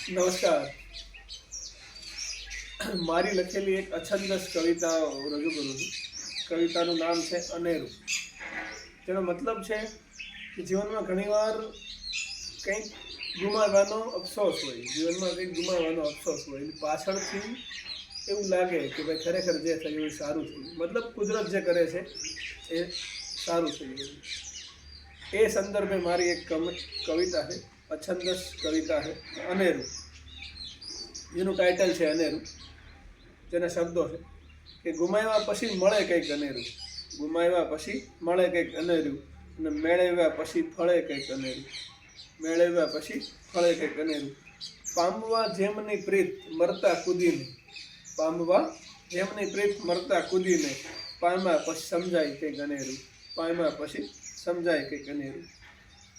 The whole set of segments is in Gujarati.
નમસ્કાર. મારી લખેલી એક અછંદસ કવિતા રજૂ કરું છું. કવિતાનું નામ છે અનેરું. તેનો મતલબ છે કે જીવનમાં ઘણીવાર કંઈક ગુમાવવાનો અફસોસ હોય, એની પાછળથી એવું લાગે કે ભાઈ ખરેખર જે થયું એ સારું થયું, મતલબ કુદરત જે કરે છે એ સારું થયું. એ સંદર્ભે મારી એક કવિતા છે, અછંદસ કવિતા છે અનેરું, જેનું ટાઇટલ છે અનેરું. જેના શબ્દો છે કે ગુમાવ્યા પછી મળે કંઈક અનેરું, ગુમાવ્યા પછી મળે કંઈક અનેરું, અને મેળવ્યા પછી ફળે કંઈક અનેરું, મેળવ્યા પછી ફળે કંઈક અનેરું. પામવા જેમની પ્રીત મરતા કૂદીને, પામવા જેમની પ્રીત મરતા કૂદીને, પામ્યા પછી સમજાય કંઈક અનેરું, પામ્યા પછી સમજાય કંઈક અનેરું.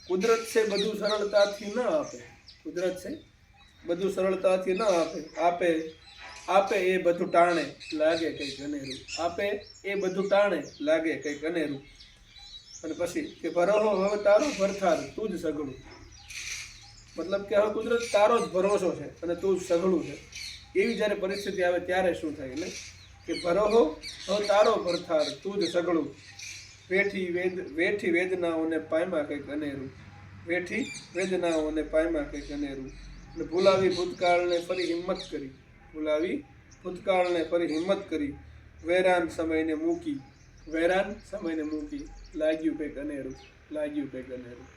કુદરત છે બધું સરળતાથી ન આપે, કુદરત છે બધું સરળતાથી ન આપે, આપે આપે એ બધું ટાણે લાગે કંઈક અનેરું, આપે એ બધું ટાણે લાગે કંઈક અનેરું. અને પછી કે ભરોહો હવે તારો ભરથાર તું જ સઘળું, મતલબ કે હવે કુદરત તારો જ ભરોસો છે અને તું જ સઘળું છે. એવી જ્યારે પરિસ્થિતિ આવે ત્યારે શું થાય, એટલે કે ભરોહો હવે તારો ભરથાર તું જ સઘળું, વેઠી વેદનાઓને પામ્યા કંઈક અનેરું, વેઠી વેદનાઓને પામ્યા કંઈક અનેરું. અને ભૂલાવી ભૂતકાળને ફરી હિંમત કરી, ભૂલાવી ભૂતકાળને ફરી હિંમત કરી, વેરાન સમયને મૂકી, વેરાન સમયને મૂકી, લાગ્યું કંઈક અનેરું, લાગ્યું કંઈક અનેરું.